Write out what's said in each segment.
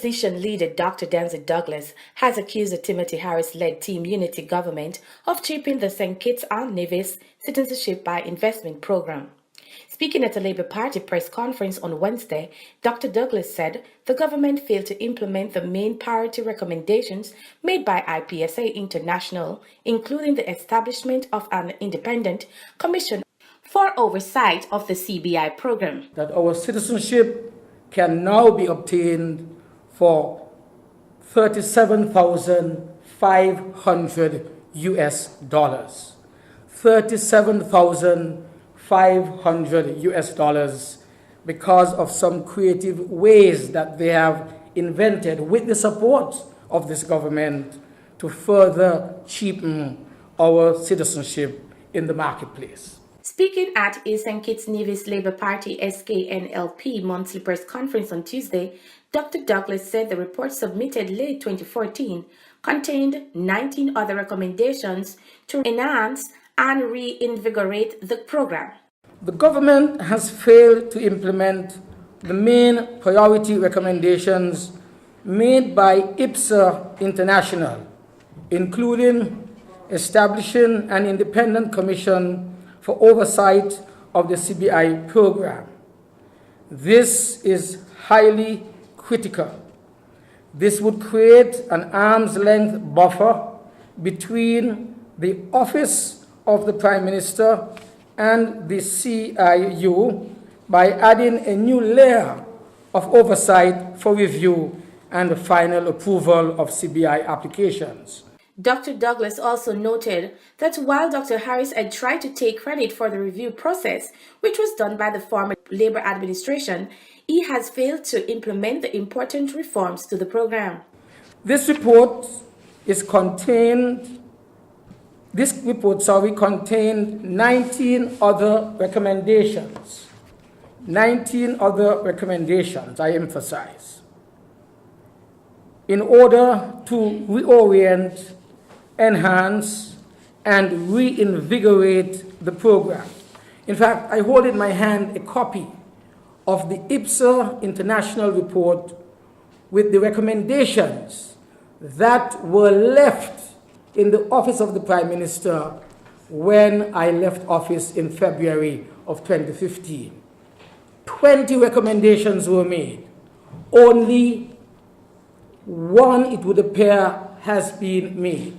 opposition leader Dr. Denzel Douglas has accused the Timothy Harris-led Team Unity government of cheapening the St. Kitts and Nevis Citizenship by Investment program. Speaking at a Labour Party press conference on Wednesday, Dr. Douglas said the government failed to implement the main priority recommendations made by IPSA International, including the establishment of an independent commission for oversight of the CBI program. That our citizenship can now be obtained for $37,500 US. $37,500 US because of some creative ways that they have invented with the support of this government to further cheapen our citizenship in the marketplace. Speaking at a St. Kitts Nevis Labour Party SKNLP monthly press conference on Tuesday, Dr. Douglas said the report submitted late 2014 contained 19 other recommendations to enhance and reinvigorate the program. The government has failed to implement the main priority recommendations made by IPSA International, including establishing an independent commission for oversight of the CBI program. This is highly critical. This would create an arm's length buffer between the Office of the Prime Minister and the CIU by adding a new layer of oversight for review and the final approval of CBI applications. Dr. Douglas also noted that while Dr. Harris had tried to take credit for the review process, which was done by the former Labour administration, he has failed to implement the important reforms to the program. This report contained 19 other recommendations. 19 other recommendations, I emphasize, in order to reorient, enhance, and reinvigorate the program. In fact, I hold in my hand a copy of the IPSA International report with the recommendations that were left in the Office of the Prime Minister when I left office in February of 2015. 20 recommendations were made. Only one, it would appear, has been made.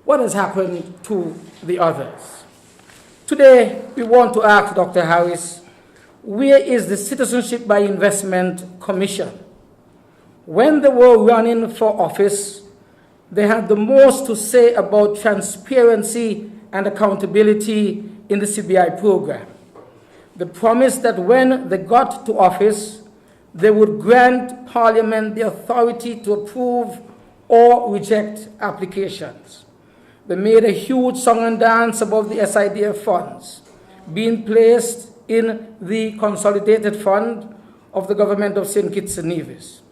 What has happened to the others? Today, we want to ask Dr. Harris, where is the Citizenship by Investment Commission? When they were running for office, they had the most to say about transparency and accountability in the CBI program. They promised that when they got to office, they would grant Parliament the authority to approve or reject applications. They made a huge song and dance about the SIDF funds being placed in the consolidated fund of the government of St. Kitts and Nevis.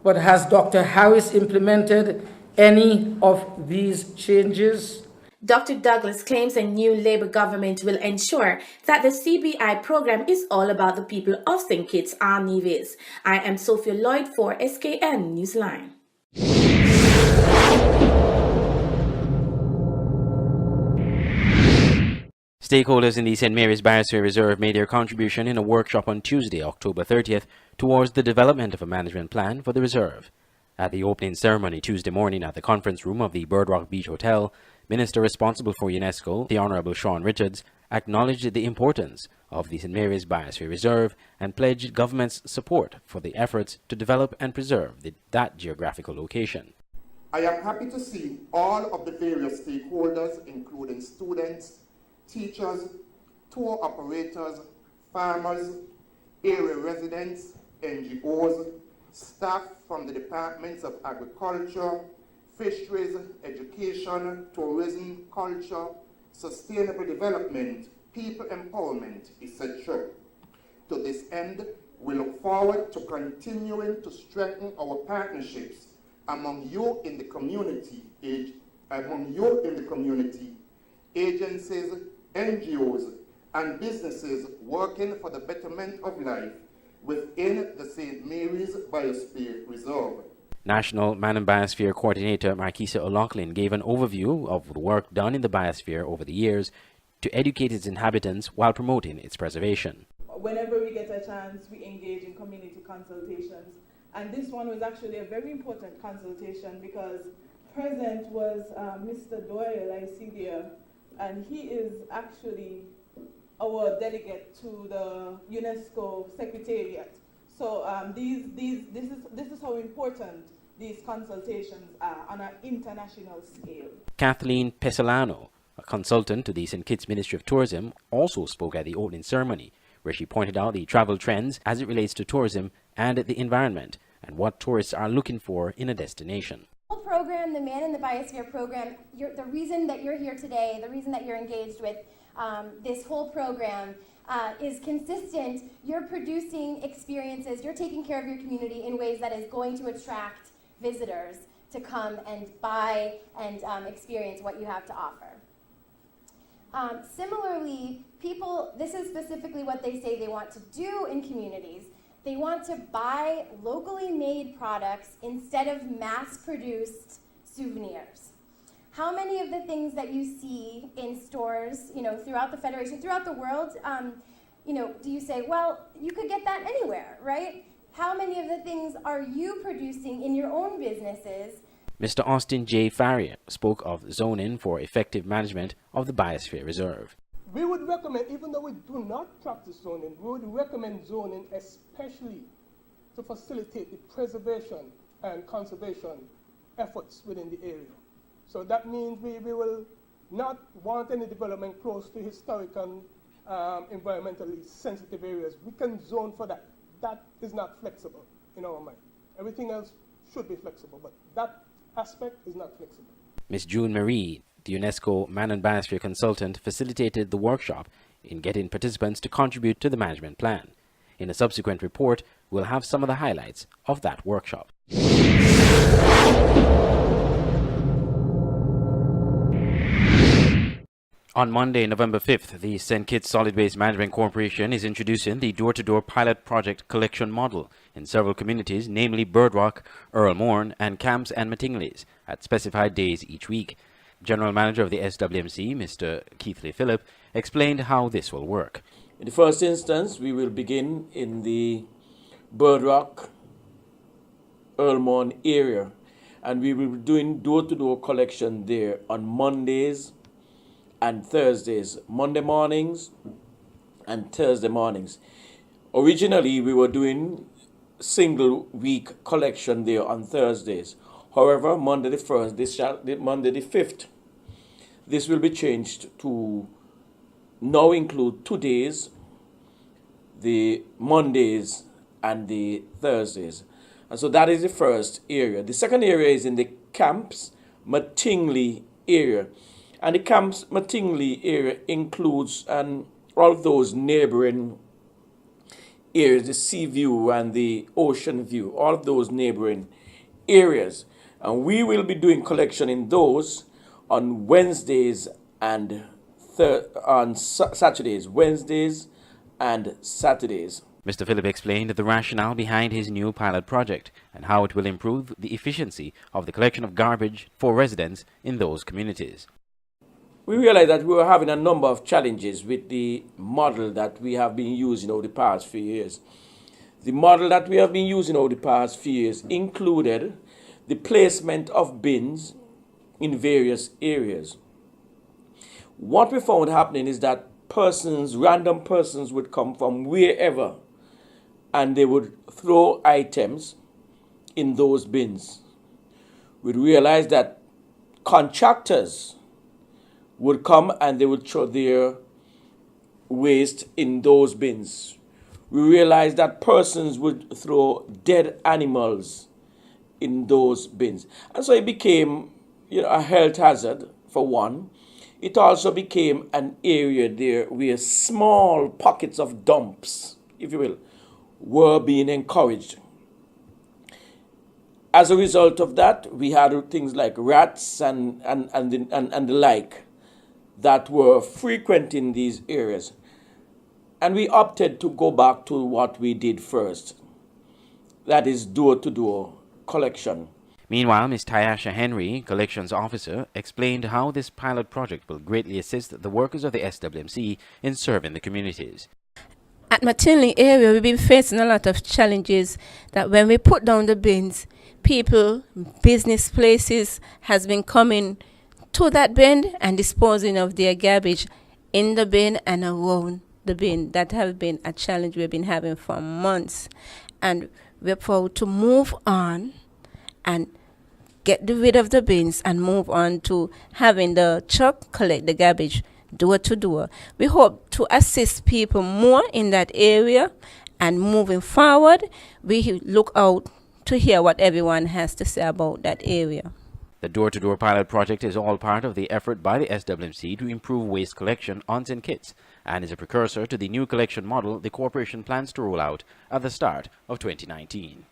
But has Dr. Harris implemented any of these changes? Dr. Douglas claims a new Labour government will ensure that the CBI program is all about the people of St. Kitts and Nevis. I am Sophia Lloyd for SKN Newsline. Stakeholders in the St. Mary's Biosphere Reserve made their contribution in a workshop on Tuesday, October 30th, towards the development of a management plan for the reserve. At the opening ceremony Tuesday morning at the conference room of the Birdrock Beach Hotel, Minister responsible for UNESCO, the Honourable Sean Richards, acknowledged the importance of the St. Mary's Biosphere Reserve and pledged government's support for the efforts to develop and preserve that geographical location. I am happy to see all of the various stakeholders, including students, teachers, tour operators, farmers, area residents, NGOs, staff from the departments of agriculture, fisheries, education, tourism, culture, sustainable development, people empowerment, etc. To this end, we look forward to continuing to strengthen our partnerships among you in the community, agencies, NGOs, and businesses working for the betterment of life within the St. Mary's Biosphere Reserve. National Man and Biosphere Coordinator Marquisa O'Loughlin gave an overview of the work done in the biosphere over the years to educate its inhabitants while promoting its preservation. Whenever we get a chance, we engage in community consultations. And this one was actually a very important consultation because present was Mr. Doyle, I see there, and he is actually our delegate to the UNESCO Secretariat. So this is how important these consultations are on an international scale. Kathleen Pesolano, a consultant to the St. Kitts Ministry of Tourism, also spoke at the opening ceremony, where she pointed out the travel trends as it relates to tourism and the environment and what tourists are looking for in a destination. The whole program, the Man in the Biosphere program, the reason that you're here today, the reason that you're engaged with this whole program is consistent. You're producing experiences, you're taking care of your community in ways that is going to attract visitors to come and buy and experience what you have to offer. Similarly, people, this is specifically what they say they want to do in communities. They want to buy locally made products instead of mass-produced souvenirs. How many of the things that you see in stores, throughout the Federation, throughout the world, do you say, well, you could get that anywhere, right? How many of the things are you producing in your own businesses? Mr. Austin J. Farrier spoke of zoning for effective management of the Biosphere Reserve. We would recommend, even though we do not practice zoning, we would recommend zoning especially to facilitate the preservation and conservation efforts within the area. So that means we will not want any development close to historic and environmentally sensitive areas. We can zone for that. That is not flexible in our mind. Everything else should be flexible, but that aspect is not flexible. Ms. June Marie, the UNESCO Man and Biosphere consultant, facilitated the workshop in getting participants to contribute to the management plan. In a subsequent report, we'll have some of the highlights of that workshop. On Monday, November 5th, the St. Kitts Solid Waste Management Corporation is introducing the door-to-door pilot project collection model in several communities, namely Birdrock, Earl Morne, and Camps and Mattingleys, at specified days each week. General Manager of the SWMC, Mr. Keithley Phillip, explained how this will work. In the first instance, we will begin in the Birdrock, Earl Morne area, and we will be doing door-to-door collection there on Mondays and Thursdays, Monday mornings and Thursday mornings. Originally, we were doing single week collection there on Thursdays. However, Monday the 1st, Monday the 5th, this will be changed to now include 2 days, the Mondays and the Thursdays. And so that is the first area. The second area is in the Camps Mattingly area. And the Camps Mattingly area includes all of those neighboring areas, the sea view and the ocean view, all of those neighboring areas. And we will be doing collection in those on Wednesdays and on Saturdays, Wednesdays and Saturdays. Mr. Phillip explained the rationale behind his new pilot project and how it will improve the efficiency of the collection of garbage for residents in those communities. We realized that we were having a number of challenges with the model that we have been using over the past few years. The model that we have been using over the past few years included the placement of bins in various areas. What we found happening is that random persons would come from wherever and they would throw items in those bins. We realized that contractors would come and they would throw their waste in those bins. We realized that persons would throw dead animals in those bins. And so it became, a health hazard, for one. It also became an area there where small pockets of dumps, if you will, were being encouraged. As a result of that, we had things like rats and the like that were frequent in these areas. And we opted to go back to what we did first. That is door-to-door collection. Meanwhile, Ms. Tyasha Henry, Collections Officer, explained how this pilot project will greatly assist the workers of the SWMC in serving the communities. At Matinley area, we've been facing a lot of challenges that when we put down the bins, people, business places has been coming to that bin and disposing of their garbage in the bin and around the bin. That has been a challenge we've been having for months. And we're proud to move on and get rid of the bins and move on to having the truck collect the garbage door to door. We hope to assist people more in that area, and moving forward, we look out to hear what everyone has to say about that area. The door-to-door pilot project is all part of the effort by the SWMC to improve waste collection on St. Kitts and is a precursor to the new collection model the corporation plans to roll out at the start of 2019.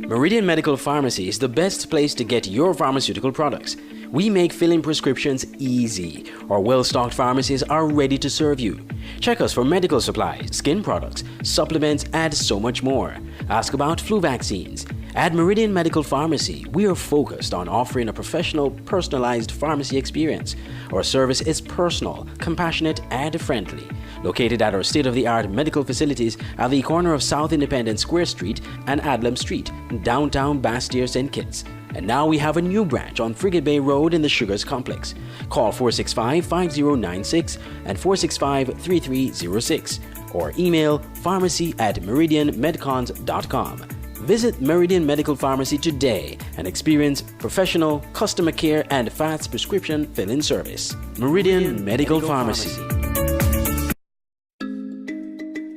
Meridian Medical Pharmacy is the best place to get your pharmaceutical products. We make filling prescriptions easy. Our well-stocked pharmacies are ready to serve you. Check us for medical supplies, skin products, supplements, and so much more. Ask about flu vaccines. At Meridian Medical Pharmacy, we are focused on offering a professional, personalized pharmacy experience. Our service is personal, compassionate, and friendly. Located at our state-of-the-art medical facilities at the corner of South Independence Square Street and Adlam Street, downtown Bastyr, St. Kitts. And now we have a new branch on Frigate Bay Road in the Sugars Complex. Call 465-5096 and 465-3306 or email pharmacy@meridianmedcons.com. Visit Meridian Medical Pharmacy today and experience professional, customer care and fast prescription fill-in service. Meridian Medical Pharmacy.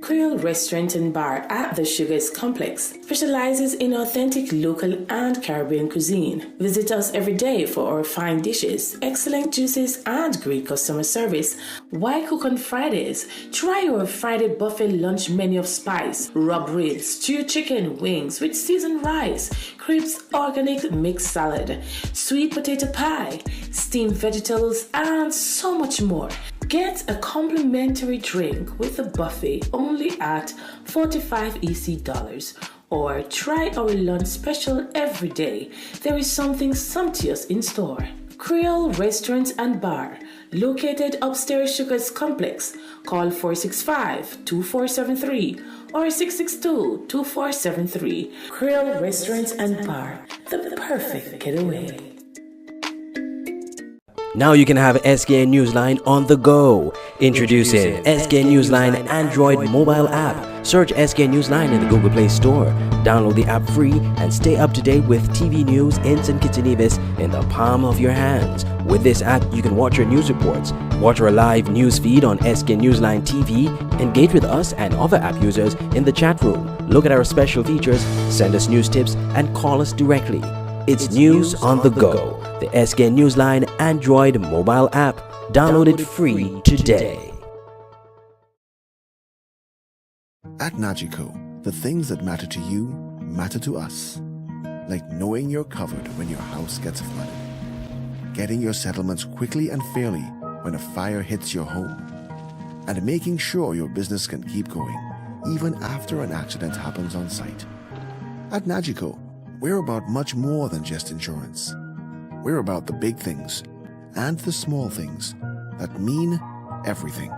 Creole Restaurant and Bar at the Sugars Complex specializes in authentic local and Caribbean cuisine. Visit us every day for our fine dishes, excellent juices, and great customer service. Why cook on Fridays? Try our Friday buffet lunch menu of spice, rub ribs, stewed chicken, wings with seasoned rice, crepes, organic mixed salad, sweet potato pie, steamed vegetables, and so much more. Get a complimentary drink with the buffet only at $45 EC, or try our lunch special every day. There is something sumptuous in store. Creole Restaurant and Bar, located upstairs Sugars Complex. Call 465-2473 or 662-2473. Creole Restaurant and Bar, the perfect getaway. Now you can have SKN Newsline on the go. Introducing SKN Newsline Android mobile app. Search SKN Newsline in the Google Play Store. Download the app free and stay up to date with TV news in St. Kitts and Nevis in the palm of your hands. With this app, you can watch your news reports, watch our live news feed on SKN Newsline TV, engage with us and other app users in the chat room, look at our special features, send us news tips, and call us directly. It's news on the go. The SKN Newsline Android mobile app. Download it free today. At Nagico, the things that matter to you matter to us. Like knowing you're covered when your house gets flooded, getting your settlements quickly and fairly when a fire hits your home, and making sure your business can keep going even after an accident happens on site. At Nagico, we're about much more than just insurance. We're about the big things and the small things that mean everything.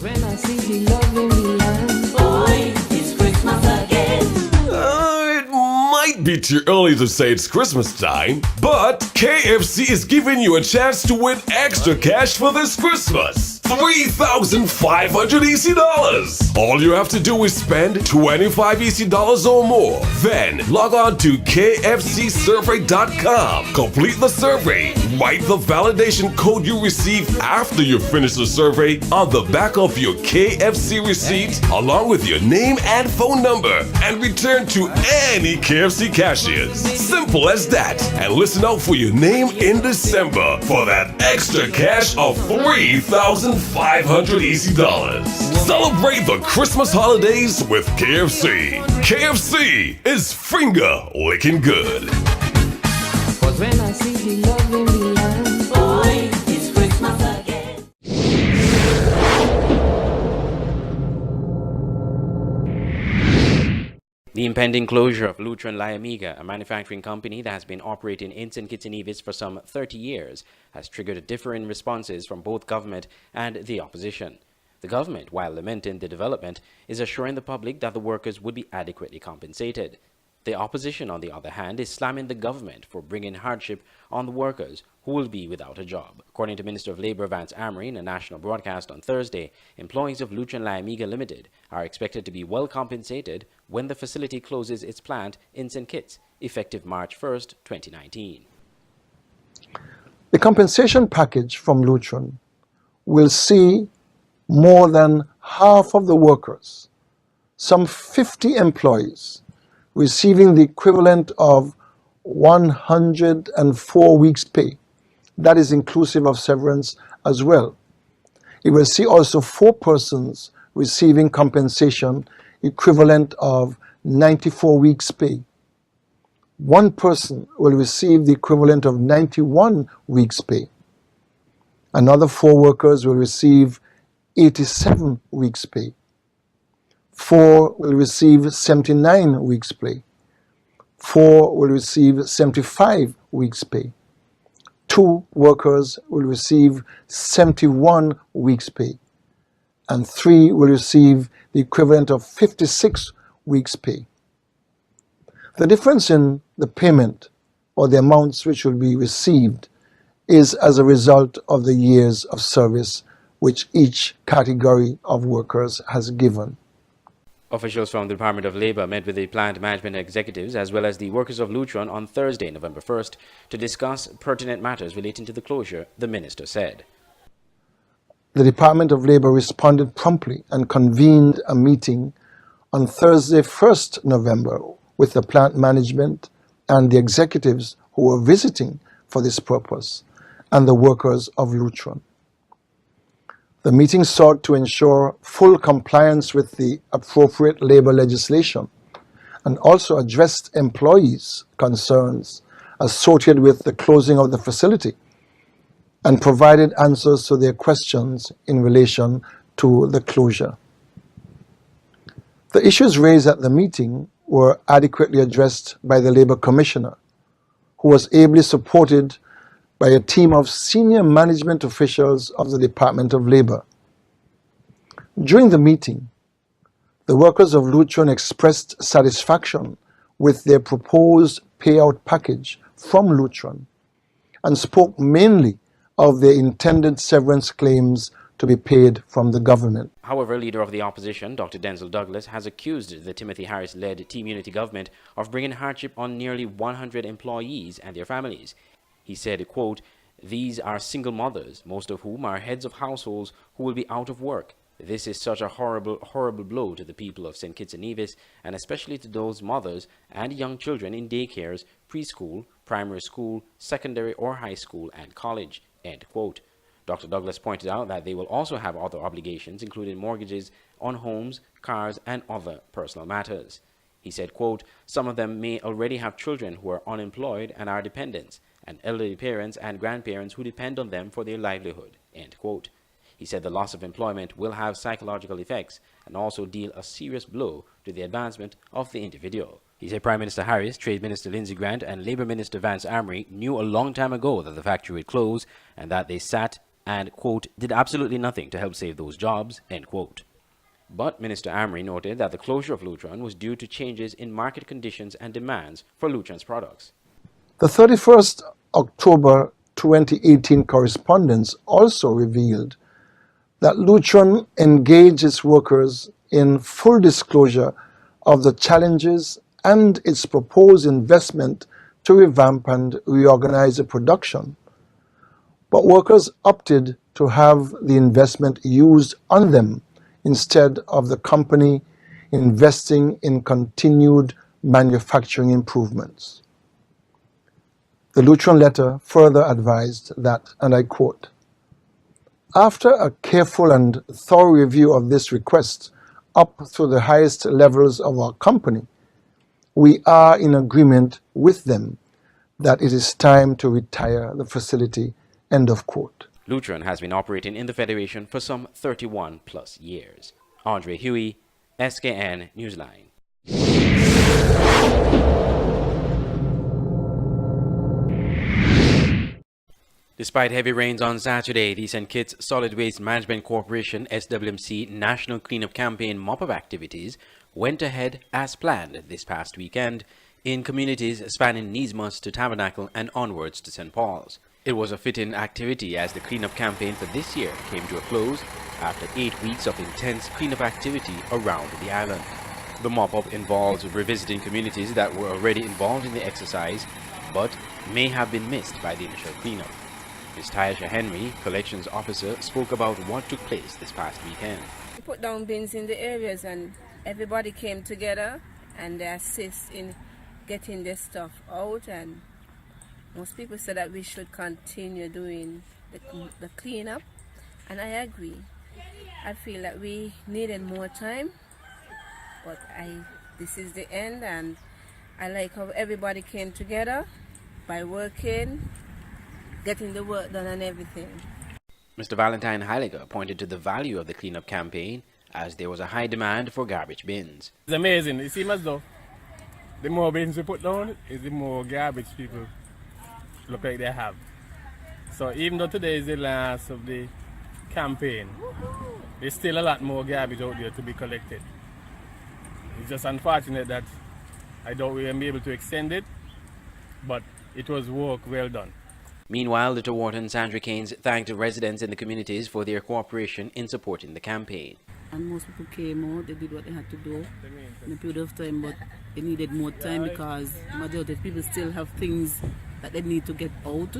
When I see the love in the land, boy, it's Christmas again. It might be too early to say it's Christmas time, but KFC is giving you a chance to win extra cash for this Christmas. $3,500 EC. All you have to do is spend $25 EC or more. Then log on to kfcsurvey.com. Complete the survey. Write the validation code you receive after you finish the survey on the back of your KFC receipt, along with your name and phone number, and return to any KFC cashiers. Simple as that. And listen out for your name in December for that extra cash of $3,500 EC. Celebrate the Christmas holidays with KFC. KFC is finger licking good. Cause when I see the love in the land, boy, it's Christmas The impending closure of Lutron Closure, a manufacturing company that has been operating in St. Kitts and Nevis for some 30 years, has triggered differing responses from both government and the opposition. The government, while lamenting the development, is assuring the public that the workers would be adequately compensated. The opposition, on the other hand, is slamming the government for bringing hardship on the workers who will be without a job. According to Minister of Labour Vance Amory in a national broadcast on Thursday, employees of Lutron Closure Limited are expected to be well compensated when the facility closes its plant in St. Kitts, effective March 1st, 2019. The compensation package from Lutron will see more than half of the workers, some 50 employees, receiving the equivalent of 104 weeks' pay. That is inclusive of severance as well. It will see also 4 persons receiving compensation equivalent of 94 weeks' pay. 1 person will receive the equivalent of 91 weeks' pay. Another 4 workers will receive 87 weeks' pay. 4 will receive 79 weeks' pay. 4 will receive 75 weeks' pay. 2 workers will receive 71 weeks' pay. And 3 will receive the equivalent of 56 weeks' pay. The difference in the payment, or the amounts which will be received, is as a result of the years of service which each category of workers has given. Officials from the Department of Labour met with the plant management executives as well as the workers of Lutron on Thursday, November 1st, to discuss pertinent matters relating to the closure, the minister said. The Department of Labour responded promptly and convened a meeting on Thursday, 1st November, with the plant management and the executives who were visiting for this purpose, and the workers of Lutron. The meeting sought to ensure full compliance with the appropriate labor legislation and also addressed employees' concerns associated with the closing of the facility and provided answers to their questions in relation to the closure. The issues raised at the meeting were adequately addressed by the Labour Commissioner, who was ably supported by a team of senior management officials of the Department of Labour. During the meeting, the workers of Lutron expressed satisfaction with their proposed payout package from Lutron and spoke mainly of their intended severance claims to be paid from the government. However, leader of the opposition, Dr. Denzel Douglas, has accused the Timothy Harris-led Team Unity government of bringing hardship on nearly 100 employees and their families. He said, quote, "These are single mothers, most of whom are heads of households who will be out of work. This is such a horrible, horrible blow to the people of St. Kitts and Nevis, and especially to those mothers and young children in daycares, preschool, primary school, secondary or high school, and college," end quote. Dr. Douglas pointed out that they will also have other obligations, including mortgages on homes, cars, and other personal matters. He said, quote, "Some of them may already have children who are unemployed and are dependents, and elderly parents and grandparents who depend on them for their livelihood," end quote. He said the loss of employment will have psychological effects and also deal a serious blow to the advancement of the individual. He said Prime Minister Harris, Trade Minister Lindsey Grant, and Labour Minister Vance Amory knew a long time ago that the factory would close and that they sat and, quote, "did absolutely nothing to help save those jobs," end quote. But Minister Amory noted that the closure of Lutron was due to changes in market conditions and demands for Lutron's products. The 31st October 2018 correspondence also revealed that Lutron engaged its workers in full disclosure of the challenges and its proposed investment to revamp and reorganize the production. But workers opted to have the investment used on them instead of the company investing in continued manufacturing improvements. The Lutron letter further advised that, and I quote, "After a careful and thorough review of this request up through the highest levels of our company, we are in agreement with them that it is time to retire the facility," end of quote. Lutron has been operating in the Federation for some 31 plus years. Andre Huey, SKN Newsline. Despite heavy rains on Saturday, the St. Kitts Solid Waste Management Corporation SWMC National Cleanup Campaign mop-up activities went ahead as planned this past weekend in communities spanning Nismus to Tabernacle and onwards to St. Paul's. It was a fitting activity as the cleanup campaign for this year came to a close after 8 weeks of intense cleanup activity around the island. The mop-up involves revisiting communities that were already involved in the exercise but may have been missed by the initial cleanup. Ms. Tyasha Henry, Collections Officer, spoke about what took place this past weekend. We put down bins in the areas and everybody came together and they assist in getting their stuff out, and most people said that we should continue doing the cleanup, and I agree. I feel that we needed more time, but this is the end, and I like how everybody came together by working, getting the work done and everything. Mr. Valentine Heiliger pointed to the value of the cleanup campaign as there was a high demand for garbage bins. It's amazing. It seems as though the more bins we put down, is the more garbage people look like they have. So even though today is the last of the campaign, there's still a lot more garbage out there to be collected. It's just unfortunate that I doubt we will be able to extend it, but it was work well done. Meanwhile, Little Wharton Sandra Keynes thanked the residents in the communities for their cooperation in supporting the campaign. And most people came out, they did what they had to do in a period of time, but they needed more time because the majority of people still have things that they need to get out.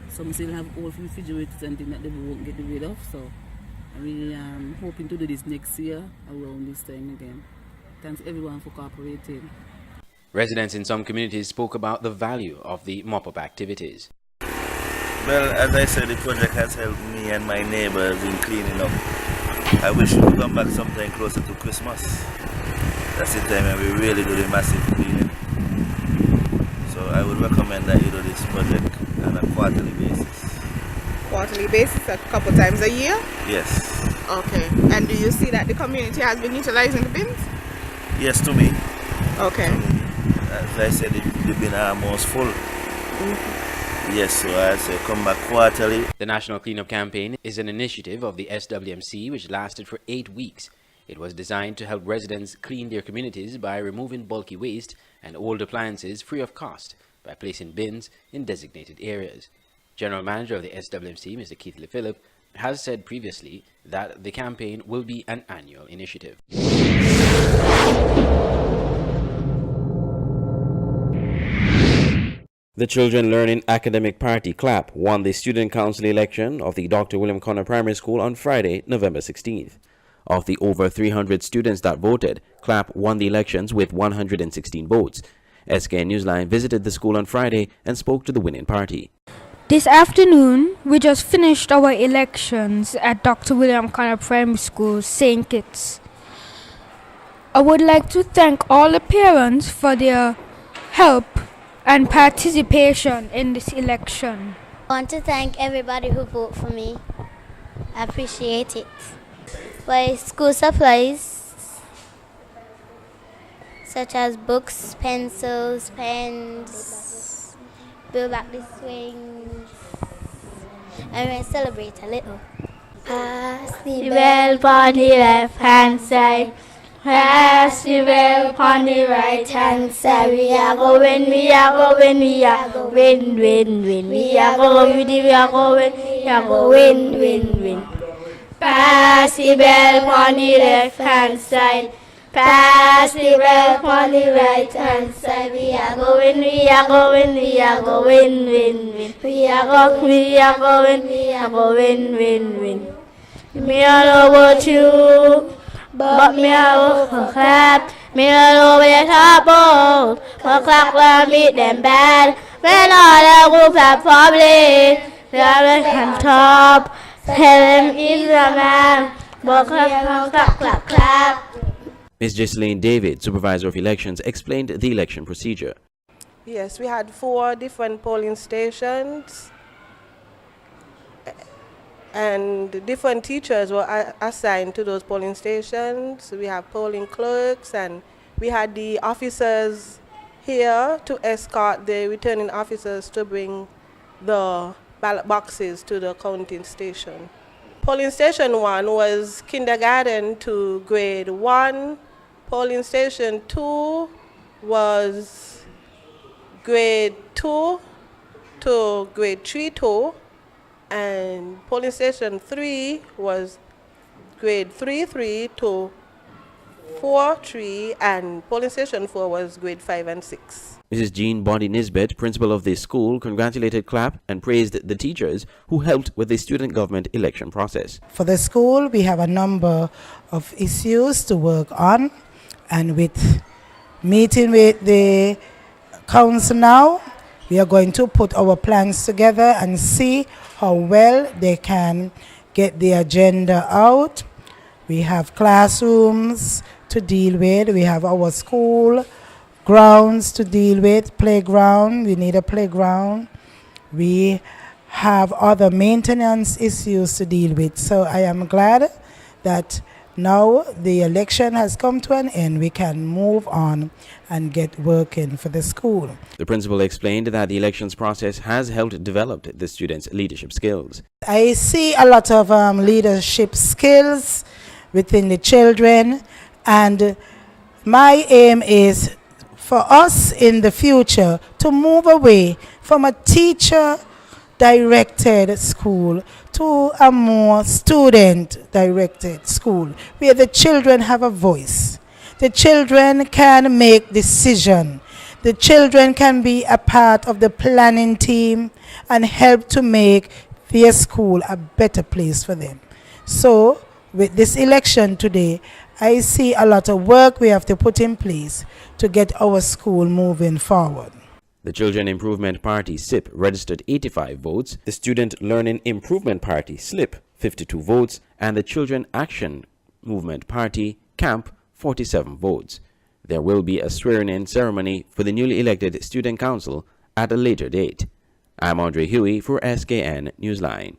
Some still have old refrigerators and things that they won't get rid of. So I really am hoping to do this next year around this time again. Thanks everyone for cooperating. Residents in some communities spoke about the value of the mop-up activities. Well, as I said, the project has helped me and my neighbors in cleaning up. I wish we could come back sometime closer to Christmas. That's the time when we really do the massive cleaning. So I would recommend that you do this project on a quarterly basis. Quarterly basis, a couple times a year? Yes. Okay. And do you see that the community has been utilizing the bins? Yes, to me. Okay. To me. As I said, the bin are almost full. Mm-hmm. Yes, so I say come back quarterly. The National Cleanup Campaign is an initiative of the SWMC which lasted for 8 weeks. It was designed to help residents clean their communities by removing bulky waste and old appliances free of cost by placing bins in designated areas. General Manager of the SWMC, Mr. Keith LePhilip, has said previously that the campaign will be an annual initiative. The Children Learning Academic Party, CLAP, won the Student Council election of the Dr. William Connor Primary School on Friday, November 16th. Of the over 300 students that voted, CLAP won the elections with 116 votes. SK Newsline visited the school on Friday and spoke to the winning party. This afternoon, we just finished our elections at Dr. William Connor Primary School, St. Kitts. I would like to thank all the parents for their help and participation in this election. I want to thank everybody who voted for me. I appreciate it. My school supplies, such as books, pencils, pens, build back the swings, and we celebrate a little. Pass the bell on the left hand side. Pass the bell on the right hand side. We are going, we are going, we are going, win, win. We are going, we are going, we are going, win. Pass the bell on the left hand side. Pass the bell on the right hand side. We are going, we are going, we are going, win. We are going, we are going, we are going, win. Me all over you. But me over clap, me all over the top ball. For clock will meet them bad. When all the group are public, they are on top. Tell them in the man. But clap. Ms. Jesseline David, Supervisor of Elections, explained the election procedure. Yes, we had 4 different polling stations. And different teachers were assigned to those polling stations. We have polling clerks and We had the officers here to escort the returning officers to bring the ballot boxes to the counting station. Polling station 1 was kindergarten to grade 1. Polling station 2 was grade 2 to grade 3-2. And polling station 3 was grade 3-3 to 4-3, and polling station 4 was grade 5 and 6. Mrs. Jean Bondy Nisbet, principal of this school, congratulated CLAP and praised the teachers who helped with the student government election process. For the school, we have a number of issues to work on, and with meeting with the council now, we are going to put our plans together and see how well they can get the agenda out. We have classrooms to deal with. We have our school grounds to deal with, playground. We need a playground. We have other maintenance issues to deal with. So I am glad that now the election has come to an end. We can move on and get working for the school. The principal explained that the elections process has helped develop the students' leadership skills. I see a lot of leadership skills within the children, and my aim is for us in the future to move away from a teacher-directed school to a more student-directed school where the children have a voice. The children can make decisions. The children can be a part of the planning team and help to make their school a better place for them. So with this election today, I see a lot of work we have to put in place to get our school moving forward. The Children Improvement Party, SIP, registered 85 votes, the Student Learning Improvement Party, SLIP, 52 votes, and the Children Action Movement Party, CAMP, 47 votes. There will be a swearing-in ceremony for the newly elected Student Council at a later date. I'm Andre Huey for SKN Newsline.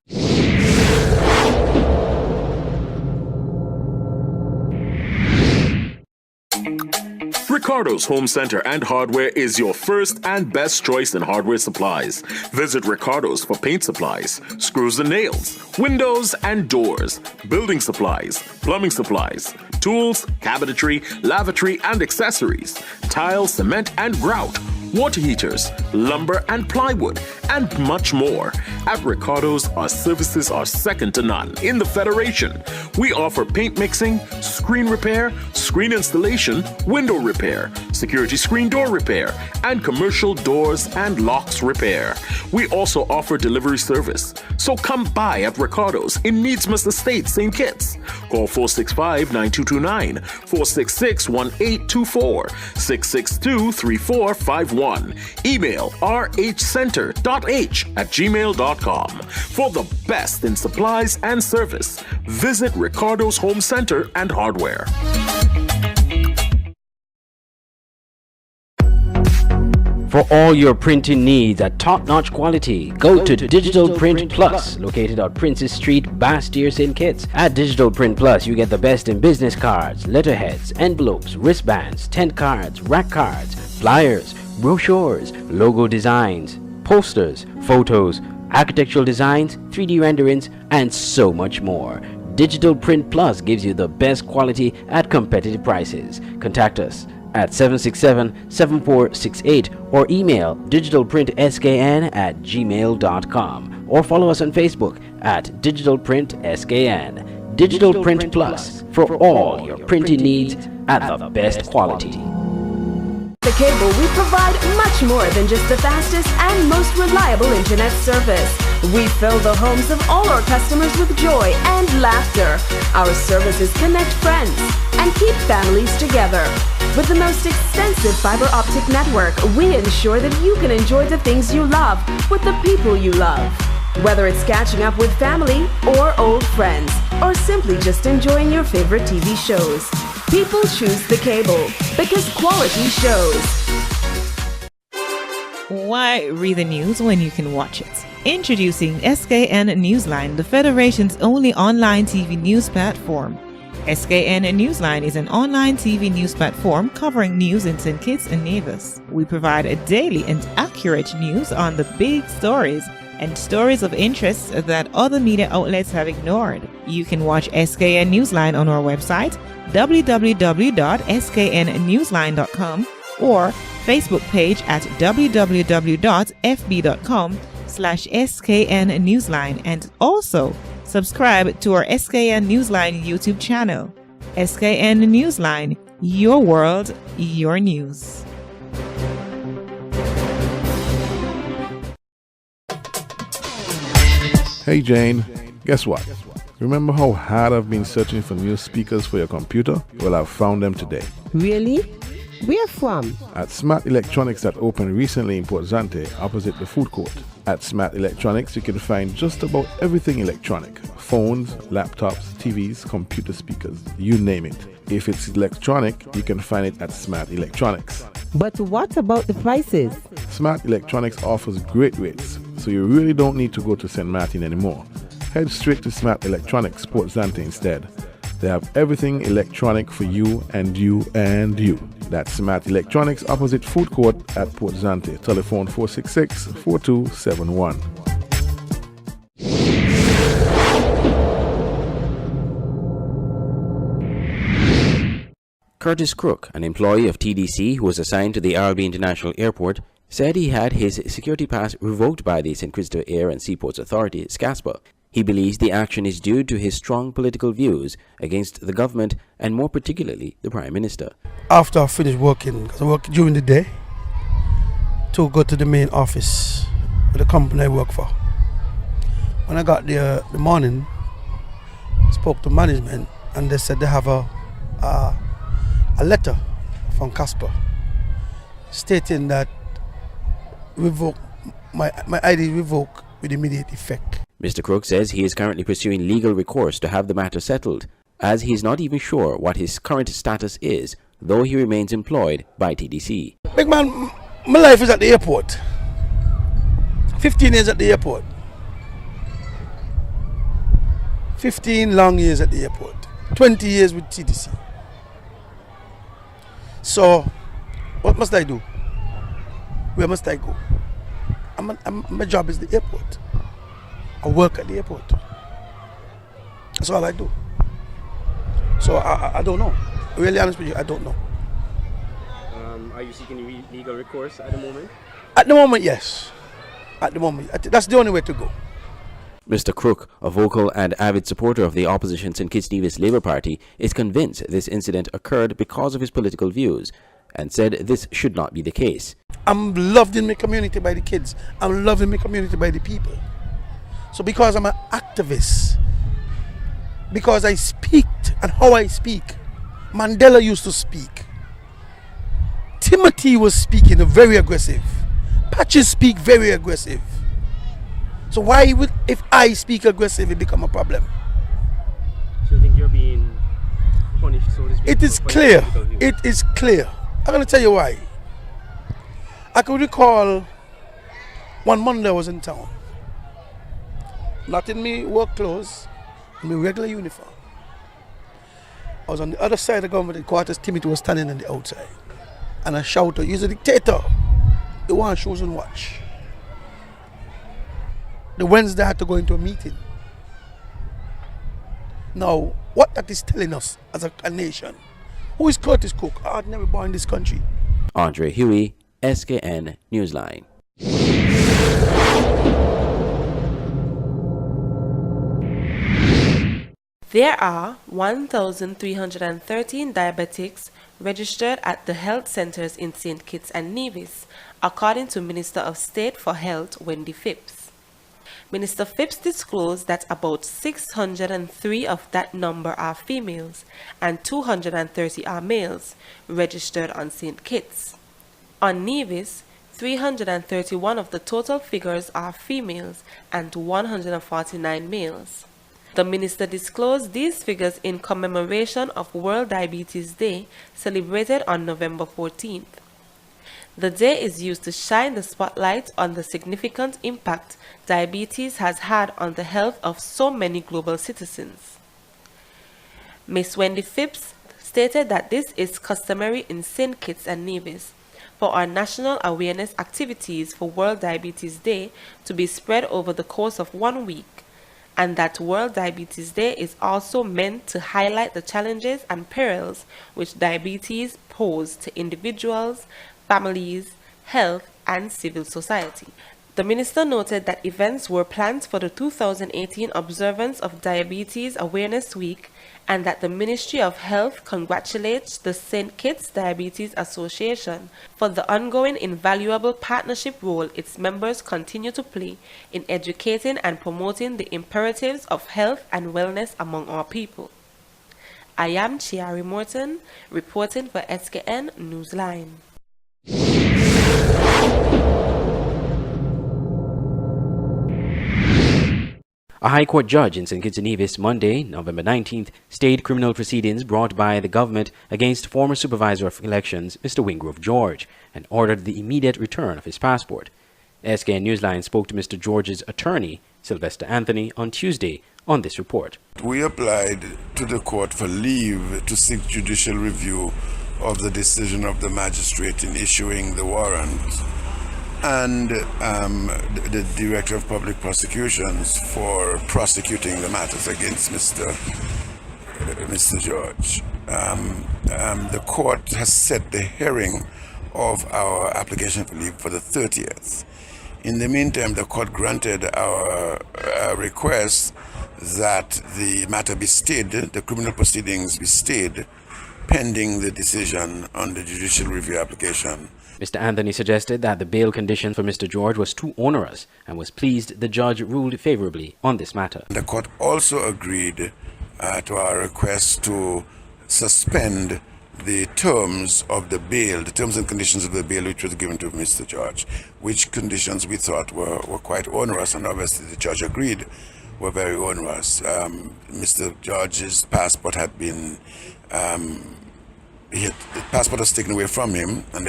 Ricardo's Home Center and Hardware is your first and best choice in hardware supplies. Visit Ricardo's for paint supplies, screws and nails, windows and doors, building supplies, plumbing supplies, tools, cabinetry, lavatory and accessories, tile, cement and grout, water heaters, lumber and plywood, and much more. At Ricardo's, our services are second to none in the Federation. We offer paint mixing, screen repair, screen installation, window repair, security screen door repair, and commercial doors and locks repair. We also offer delivery service. So come by at Ricardo's in Needsmith Estate, St. Kitts. Call 465-9229, 466-1824, 662-3451. Email rhcenter.h@gmail.com. For the best in supplies and service, visit Ricardo's Home Center and Hardware. For all your printing needs at top-notch quality, go to Digital Print Plus, located on Princess Street, Bastyr, St. Kitts. At Digital Print Plus, you get the best in business cards, letterheads, envelopes, wristbands, tent cards, rack cards, flyers, brochures, logo designs, posters, photos, architectural designs, 3D renderings, and so much more. Digital Print Plus gives you the best quality at competitive prices. Contact us at 767-7468 or email digitalprintskn@gmail.com or follow us on Facebook at Digital Print SKN. Digital Print Plus for all your printing needs at the best quality. The Cable, we provide much more than just the fastest and most reliable internet service. We fill the homes of all our customers with joy and laughter. Our services connect friends and keep families together. With the most extensive fiber optic network, we ensure that you can enjoy the things you love with the people you love. Whether it's catching up with family or old friends, or simply just enjoying your favorite TV shows, people choose the Cable because quality shows. Why read the news when you can watch it? Introducing SKN Newsline, the Federation's only online TV news platform. SKN Newsline is an online TV news platform covering news in St. Kitts and Nevis. We provide a daily and accurate news on the big stories and stories of interest that other media outlets have ignored. You can watch SKN Newsline on our website, www.sknnewsline.com, or Facebook page at www.fb.com/SKN Newsline, and also subscribe to our SKN Newsline YouTube channel. SKN Newsline, your world, your news. Hey Jane, guess what? Remember how hard I've been searching for new speakers for your computer? Well, I've found them today. Really? Where from? At Smart Electronics that opened recently in Port Zante, opposite the food court. At Smart Electronics, you can find just about everything electronic. Phones, laptops, TVs, computer speakers, you name it. If it's electronic, you can find it at Smart Electronics. But what about the prices? Smart Electronics offers great rates, so you really don't need to go to St. Martin anymore. Head straight to Smart Electronics Port Zante instead. They have everything electronic for you and you and you. That's Smart Electronics opposite food court at Port Zante. Telephone 466-4271. Curtis Crook, an employee of TDC who was assigned to the RB International Airport, said he had his security pass revoked by the St. Christopher Air and Seaports Authority, SCASPA. He believes the action is due to his strong political views against the government and more particularly the Prime Minister. After I finished working, because I work during the day, to go to the main office of the company I work for. When I got there the morning, I spoke to management and they said they have a letter from CASPA stating that my ID is revoked with immediate effect. Mr. Crook says he is currently pursuing legal recourse to have the matter settled, as he is not even sure what his current status is, though he remains employed by TDC. Big man, my life is at the airport. 15 years at the airport. 15 long years at the airport. 20 years with TDC. So, what must I do? Where must I go? My job is the airport. I work at the airport. That's all I do. So I don't know. Really honest with you, I don't know. Are you seeking legal recourse at the moment? At the moment, yes. At the moment. That's the only way to go. Mr. Crook, a vocal and avid supporter of the opposition St. Kitts Nevis Labour Party, is convinced this incident occurred because of his political views and said this should not be the case. I'm loved in my community by the kids. I'm loved in my community by the people. So because I'm an activist, because I speak and how I speak, Mandela used to speak. Timothy was speaking very aggressive. Patches speak very aggressive. So why would, if I speak aggressive, it become a problem? So you think you're being punished, so to speak? It is clear. It is clear. I'm going to tell you why. I could recall one Monday I was in town. Not in me work clothes, in my regular uniform. I was on the other side of the government quarters. Timothy was standing on the outside. And I shouted, "He's a dictator. The one shoes and watch." The Wednesday I had to go into a meeting. Now, what that is telling us as a nation, who is Curtis Cook? I'd never born in this country. Andre Huey, SKN Newsline. There are 1,313 diabetics registered at the health centers in St. Kitts and Nevis, according to Minister of State for Health Wendy Phipps. Minister Phipps disclosed that about 603 of that number are females and 230 are males registered on St. Kitts. On Nevis, 331 of the total figures are females and 149 males. The minister disclosed these figures in commemoration of World Diabetes Day, celebrated on November 14th. The day is used to shine the spotlight on the significant impact diabetes has had on the health of so many global citizens. Miss Wendy Phipps stated that this is customary in St. Kitts and Nevis for our national awareness activities for World Diabetes Day to be spread over the course of 1 week, and that World Diabetes Day is also meant to highlight the challenges and perils which diabetes pose to individuals, families, health, and civil society. The minister noted that events were planned for the 2018 observance of Diabetes Awareness Week, and that the Ministry of Health congratulates the St. Kitts Diabetes Association for the ongoing invaluable partnership role its members continue to play in educating and promoting the imperatives of health and wellness among our people. I am Chiari Morton, reporting for SKN Newsline. A High Court judge in St. Kitts and Nevis Monday, November 19th, stayed criminal proceedings brought by the government against former Supervisor of Elections, Mr. Wingrove George, and ordered the immediate return of his passport. SKN Newsline spoke to Mr. George's attorney, Sylvester Anthony, on Tuesday on this report. We applied to the court for leave to seek judicial review of the decision of the magistrate in issuing the warrant, and the Director of Public Prosecutions for prosecuting the matters against Mr. George. The court has set the hearing of our application for leave for the 30th. In the meantime, the court granted our request that the matter be stayed, the criminal proceedings be stayed, pending the decision on the judicial review application. Mr. Anthony suggested that the bail condition for Mr. George was too onerous and was pleased the judge ruled favorably on this matter. The court also agreed to our request to suspend the terms of the bail, the terms and conditions of the bail which was given to Mr. George, which conditions we thought were quite onerous, and obviously the judge agreed were very onerous. Mr. George's passport had been, the passport was taken away from him, and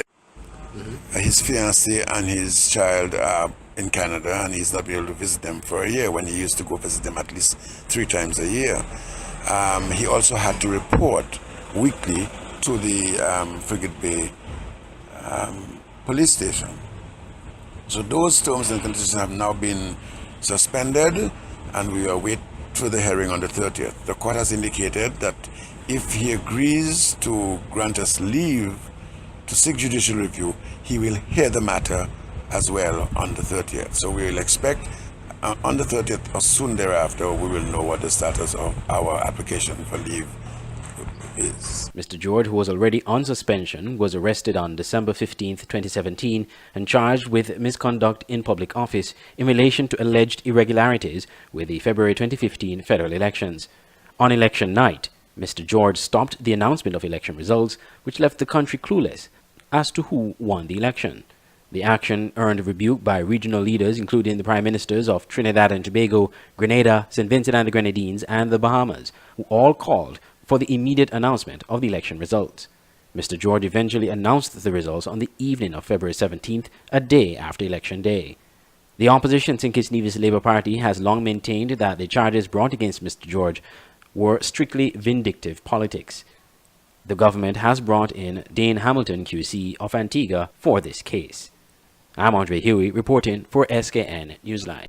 his fiancée and his child are in Canada, and he's not been able to visit them for a year when he used to go visit them at least 3 times a year. He also had to report weekly to the Frigate Bay police station. So those terms and conditions have now been suspended, and we await for the hearing on the 30th. The court has indicated that if he agrees to grant us leave to seek judicial review, he will hear the matter as well on the 30th. So we will expect on the 30th or soon thereafter, we will know what the status of our application for leave is. Mr. George, who was already on suspension, was arrested on December 15, 2017 and charged with misconduct in public office in relation to alleged irregularities with the February 2015 federal elections. On election night, Mr. George stopped the announcement of election results, which left the country clueless as to who won the election. The action earned rebuke by regional leaders, including the Prime Ministers of Trinidad and Tobago, Grenada, St. Vincent and the Grenadines, and the Bahamas, who all called for the immediate announcement of the election results. Mr. George eventually announced the results on the evening of February 17th, a day after Election Day. The opposition St. Kitts Nevis Labour Party has long maintained that the charges brought against Mr. George were strictly vindictive politics. The government has brought in Dane Hamilton QC of Antigua for this case. I'm Andre Huey reporting for SKN Newsline.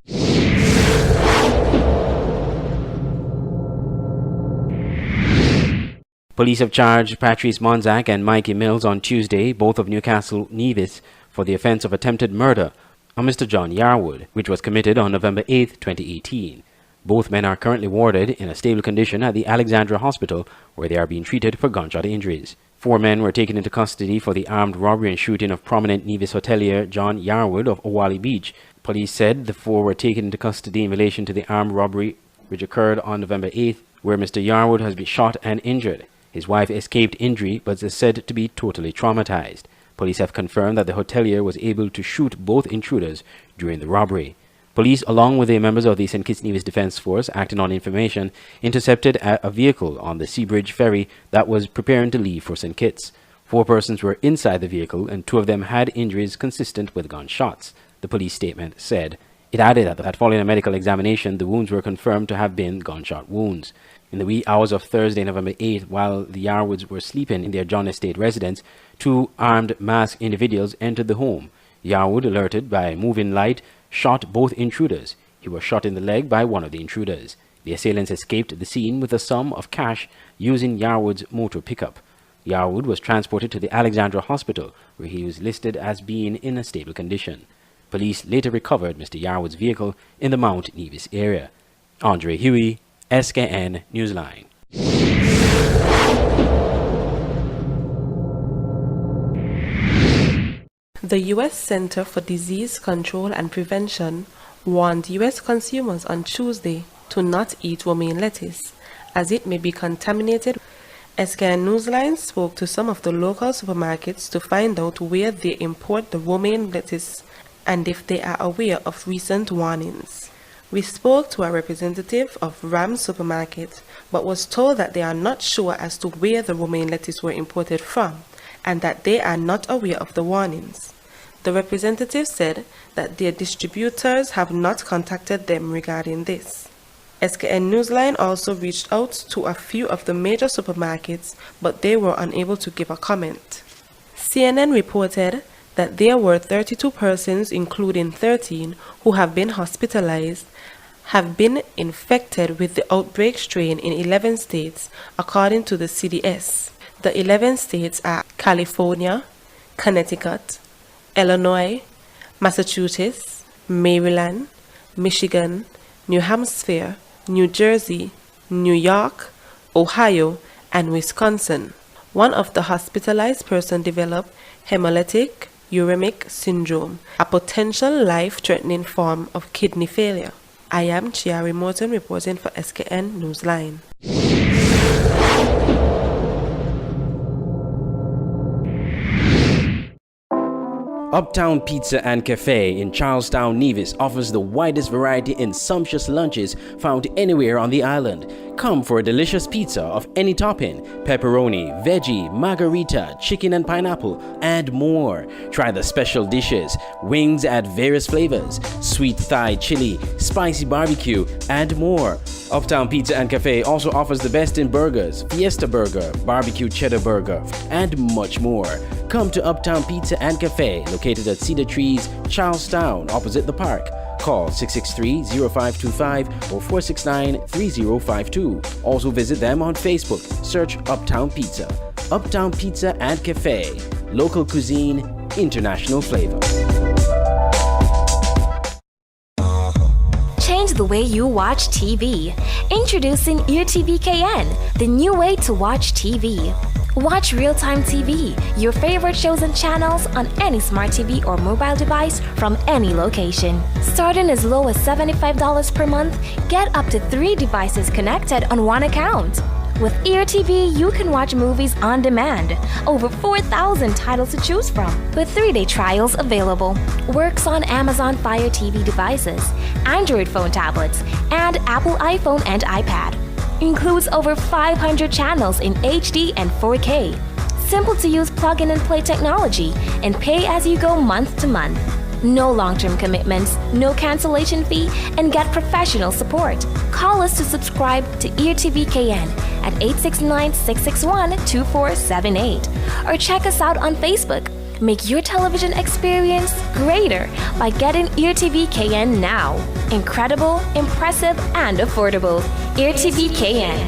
Police have charged Patrice Monzac and Mikey Mills on Tuesday, both of Newcastle, Nevis, for the offense of attempted murder on Mr. John Yarwood, which was committed on November 8, 2018. Both men are currently warded in a stable condition at the Alexandra Hospital, where they are being treated for gunshot injuries. 4 men were taken into custody for the armed robbery and shooting of prominent Nevis hotelier John Yarwood of Owali Beach. Police said the 4 were taken into custody in relation to the armed robbery which occurred on November 8th, where Mr. Yarwood has been shot and injured. His wife escaped injury but is said to be totally traumatized. Police have confirmed that the hotelier was able to shoot both intruders during the robbery. Police, along with the members of the St. Kitts Nevis Defence Force acting on information, intercepted a vehicle on the Seabridge ferry that was preparing to leave for St. Kitts. 4 persons were inside the vehicle and 2 of them had injuries consistent with gunshots, the police statement said. It added that following a medical examination, the wounds were confirmed to have been gunshot wounds. In the wee hours of Thursday, November 8th, while the Yarwoods were sleeping in their John Estate residence, two armed masked individuals entered the home. Yarwood, alerted by a moving light, shot both intruders. He was shot in the leg by one of the intruders. The assailants escaped the scene with a sum of cash using Yarwood's motor pickup. Yarwood was transported to the Alexandra Hospital, where he was listed as being in a stable condition. Police later recovered Mr. Yarwood's vehicle in the Mount Nevis area. Andre Huey, SKN Newsline. The U.S. Center for Disease Control and Prevention warned U.S. consumers on Tuesday to not eat romaine lettuce, as it may be contaminated. SKN Newsline spoke to some of the local supermarkets to find out where they import the romaine lettuce and if they are aware of recent warnings. We spoke to a representative of Ram Supermarket, but was told that they are not sure as to where the romaine lettuce were imported from, and that they are not aware of the warnings. The representative said that their distributors have not contacted them regarding this. SKN Newsline also reached out to a few of the major supermarkets, but they were unable to give a comment. CNN reported that there were 32 persons, including 13, who have been hospitalized, have been infected with the outbreak strain in 11 states, according to the CDS. The 11 states are California, Connecticut, Illinois, Massachusetts, Maryland, Michigan, New Hampshire, New Jersey, New York, Ohio, and Wisconsin. One of the hospitalized persons developed hemolytic uremic syndrome, a potential life-threatening form of kidney failure. I am Chiari Morton reporting for SKN Newsline. Uptown Pizza and Cafe in Charlestown, Nevis offers the widest variety in sumptuous lunches found anywhere on the island. Come for a delicious pizza of any topping: pepperoni, veggie, margarita, chicken and pineapple, and more. Try the special dishes: wings at various flavors, sweet Thai chili, spicy barbecue, and more. Uptown Pizza and Cafe also offers the best in burgers: Fiesta Burger, Barbecue Cheddar Burger, and much more. Come to Uptown Pizza and Cafe, located at Cedar Trees, Charlestown, opposite the park. Call 663-0525 or 469-3052. Also visit them on Facebook. Search Uptown Pizza. Uptown Pizza and Cafe. Local cuisine, international flavor. Change the way you watch TV. Introducing EarTV KN, the new way to watch TV. Watch real-time TV, your favorite shows and channels on any smart TV or mobile device from any location. Starting as low as $75 per month, get up to 3 devices connected on one account. With EarTV, you can watch movies on demand. Over 4,000 titles to choose from, with 3-day trials available. Works on Amazon Fire TV devices, Android phone tablets, and Apple iPhone and iPad. Includes over 500 channels in HD and 4K. Simple to use plug-in and play technology, and pay as you go month to month. No long-term commitments, no cancellation fee, and get professional support. Call us to subscribe to EarTV KN at 869-661-2478 or check us out on Facebook. Make your television experience greater by getting EarTV KN now. Incredible, impressive, and affordable. EarTV KN.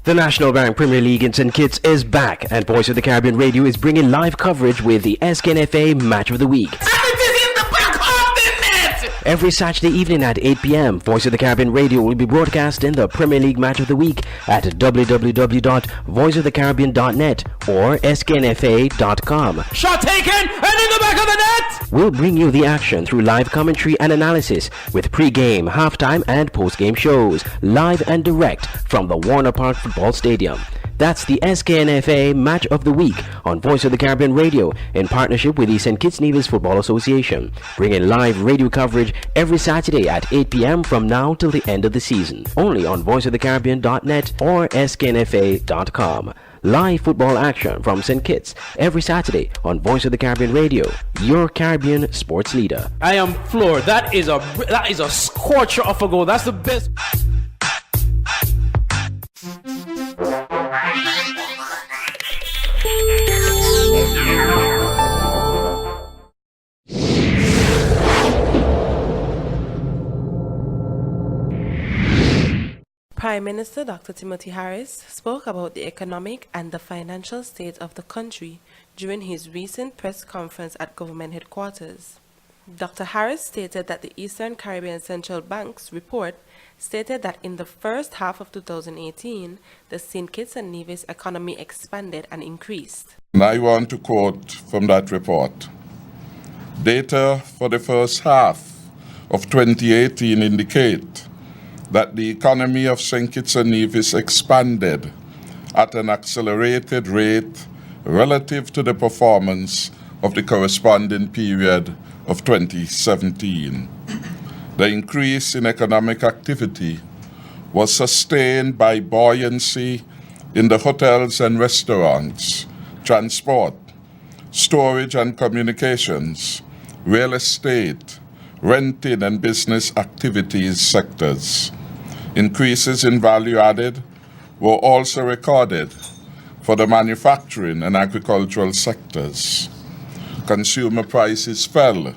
The National Bank Premier League in St. Kitts is back, and Voice of the Caribbean Radio is bringing live coverage with the SKNFA Match of the Week. Every Saturday evening at 8 p.m., Voice of the Caribbean Radio will be broadcasting the Premier League Match of the Week at www.voiceofthecaribbean.net or sknfa.com. Shot taken and in the back of the net! We'll bring you the action through live commentary and analysis with pre-game, halftime, and post-game shows, live and direct from the Warner Park Football Stadium. That's the SKNFA Match of the Week on Voice of the Caribbean Radio in partnership with the St. Kitts Nevis Football Association, bringing live radio coverage every Saturday at 8 p.m. from now till the end of the season, only on voiceofthecaribbean.net or sknfa.com. live football action from St. Kitts every Saturday on Voice of the Caribbean Radio, your Caribbean sports leader. I am floored. That is a scorcher of a goal. That's the best. Prime Minister Dr. Timothy Harris spoke about the economic and the financial state of the country during his recent press conference at government headquarters. Dr. Harris stated that the Eastern Caribbean Central Bank's report stated that in the first half of 2018, the St. Kitts and Nevis economy expanded and increased. And I want to quote from that report. Data for the first half of 2018 indicate that the economy of St. Kitts and Nevis expanded at an accelerated rate relative to the performance of the corresponding period of 2017. The increase in economic activity was sustained by buoyancy in the hotels and restaurants, transport, storage and communications, real estate, renting and business activities sectors. Increases in value added were also recorded for the manufacturing and agricultural sectors. Consumer prices fell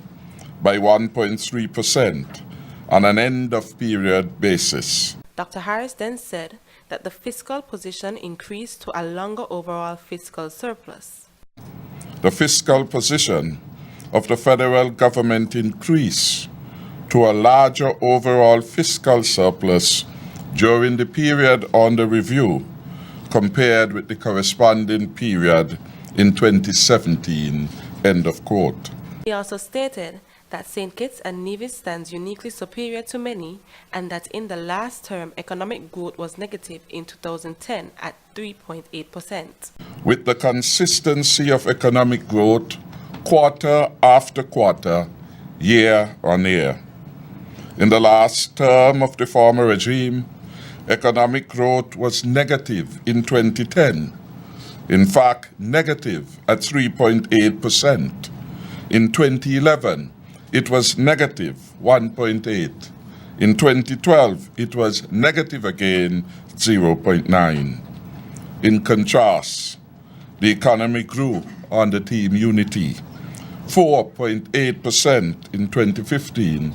by 1.3% on an end-of-period basis. Dr. Harris then said that the fiscal position increased to a longer overall fiscal surplus. The fiscal position of the federal government increased to a larger overall fiscal surplus during the period under review compared with the corresponding period in 2017, end of quote. He also stated that St. Kitts and Nevis stands uniquely superior to many and that in the last term economic growth was negative in 2010 at 3.8%. With the consistency of economic growth quarter after quarter, year on year. In the last term of the former regime, economic growth was negative in 2010. In fact, negative at 3.8%. In 2011, it was negative 1.8. In 2012, it was negative again 0.9. In contrast, the economy grew under Team Unity, 4.8% in 2015,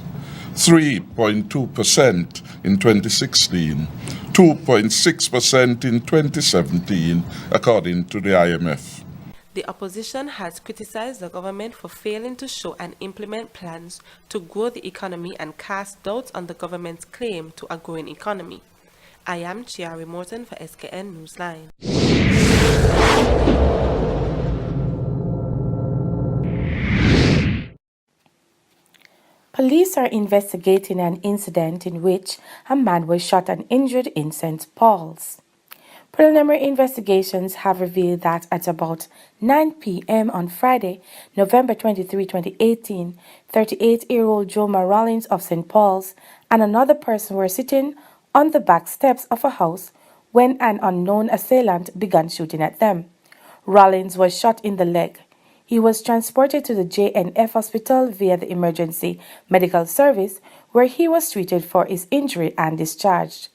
3.2% in 2016, 2.6% in 2017, according to the IMF. The opposition has criticized the government for failing to show and implement plans to grow the economy and cast doubts on the government's claim to a growing economy. I am Chiari Morton for SKN Newsline. Police are investigating an incident in which a man was shot and injured in St. Paul's. Preliminary investigations have revealed that at about 9 p.m. on Friday, November 23, 2018, 38-year-old Joma Rollins of St. Paul's and another person were sitting on the back steps of a house when an unknown assailant began shooting at them. Rollins was shot in the leg. He was transported to the JNF hospital via the emergency medical service, where he was treated for his injury and discharged.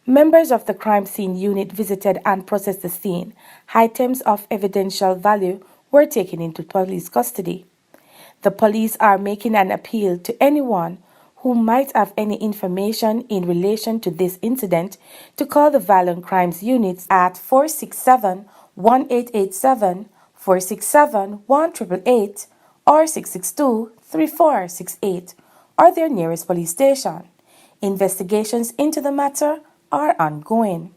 Members of the crime scene unit visited and processed the scene. Items of evidential value were taken into police custody. The police are making an appeal to anyone who might have any information in relation to this incident to call the Violent Crimes Units at 467-1887, 467-1888, or 662-3468, or their nearest police station. Investigations into the matter are ongoing.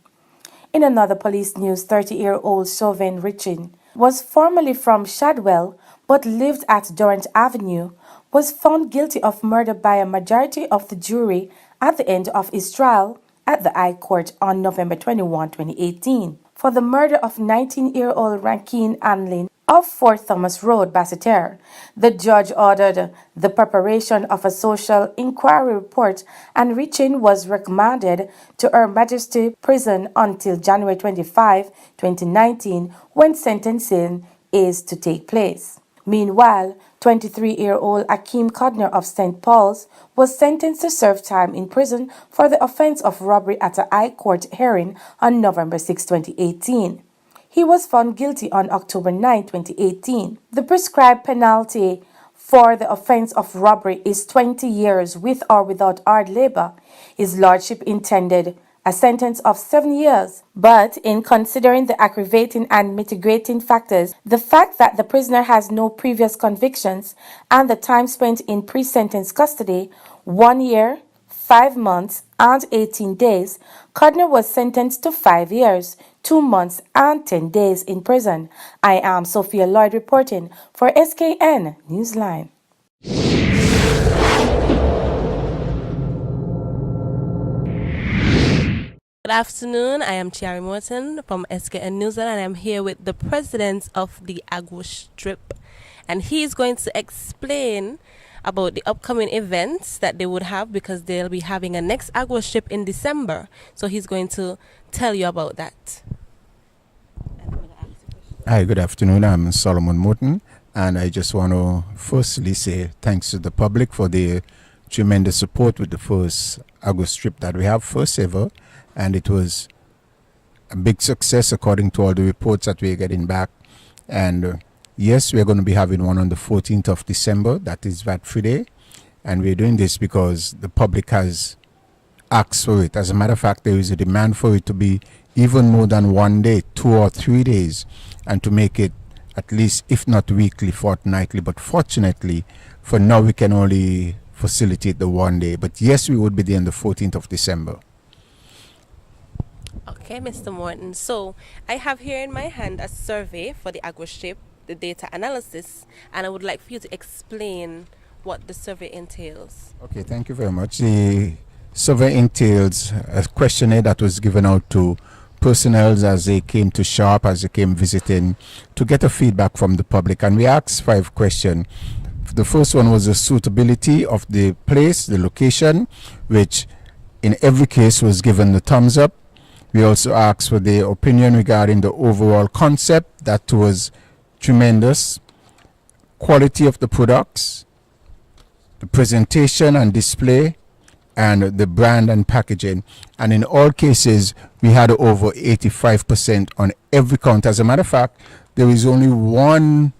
In another police news, 30-year-old Chauvin Richin was formerly from Shadwell but lived at Durant Avenue, was found guilty of murder by a majority of the jury at the end of his trial at the High Court on November 21, 2018. For the murder of 19-year-old Rankeen Anlin, of 4 Thomas Road, Basseterre. The judge ordered the preparation of a social inquiry report, and Richin was recommended to Her Majesty Prison until January 25, 2019, when sentencing is to take place. Meanwhile, 23-year-old Akeem Codner of St. Paul's was sentenced to serve time in prison for the offense of robbery at a High Court hearing on November 6, 2018. He was found guilty on October 9, 2018. The prescribed penalty for the offense of robbery is 20 years with or without hard labor. His lordship intended a sentence of 7 years, but in considering the aggravating and mitigating factors, the fact that the prisoner has no previous convictions, and the time spent in pre-sentence custody, 1 year, 5 months, and 18 days, Codner was sentenced to 5 years, 2 months, and 10 days in prison. I am Sophia Lloyd reporting for SKN Newsline. Good afternoon, I am Chiari Morton from SKN Newsline, and I'm here with the president of the Agua Strip, and he's going to explain about the upcoming events that they would have, because they'll be having a next Agua Strip in December. So he's going to tell you about that. Hi, good afternoon. I'm Solomon Morton, and I just want to firstly say thanks to the public for the tremendous support with the first Agua Strip that we have, first ever, and it was a big success according to all the reports that we're getting back. And yes, we're going to be having one on the 14th of December, that is VAT Free Day, and we're doing this because the public has asked for it. As a matter of fact, there is a demand for it to be even more than 1 day, 2 or 3 days, and to make it at least, if not weekly, fortnightly. But fortunately, for now, we can only facilitate the 1 day. But yes, we would be there on the 14th of December. Okay, Mr. Morton. So I have here in my hand a survey for the Agua Strip, the data analysis, and I would like for you to explain what the survey entails. Okay, thank you very much. The survey entails a questionnaire that was given out to personnel as they came to shop, as they came visiting, to get a feedback from the public. And we asked 5 questions. The first one was the suitability of the place, the location, which in every case was given the thumbs up. We also asked for their opinion regarding the overall concept. That was tremendous. Quality of the products, the presentation and display, and the brand and packaging. And in all cases, we had over 85% on every count. As a matter of fact, there is only 4%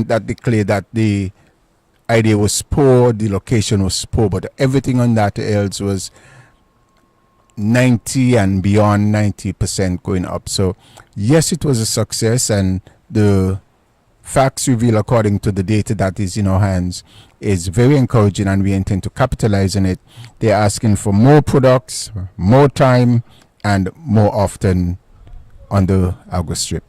that declared that the idea was poor, the location was poor, but everything on that else was 90 and beyond 90% going up. So yes, it was a success, and the facts reveal, according to the data that is in our hands, is very encouraging, and we intend to capitalize on it. They're asking for more products, more time, and more often on the Agua Strip.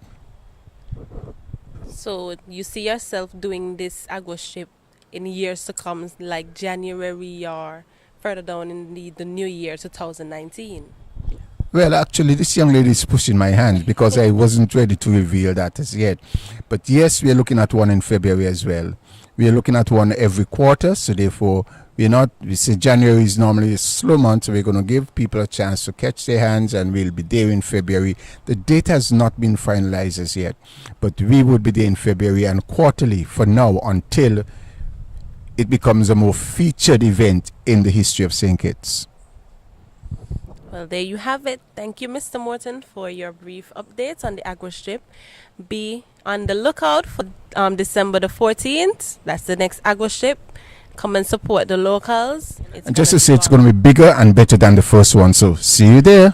So you see yourself doing this Agua Strip in years to come, like January or further down in the new year, 2019? Well, actually, this young lady is pushing my hand because I wasn't ready to reveal that as yet. But yes, we are looking at one in February as well. We are looking at one every quarter, so therefore we say January is normally a slow month, so we're going to give people a chance to catch their hands, and we'll be there in February. The date has not been finalized as yet, but we would be there in February and quarterly for now until it becomes a more featured event in the history of St. Kitts. Well, there you have it. Thank you, Mr. Morton, for your brief updates on the Agua Strip. Be on the lookout for December the 14th. That's the next Agua Strip. Come and support the locals. And just to say, it's going to be bigger and better than the first one. So see you there.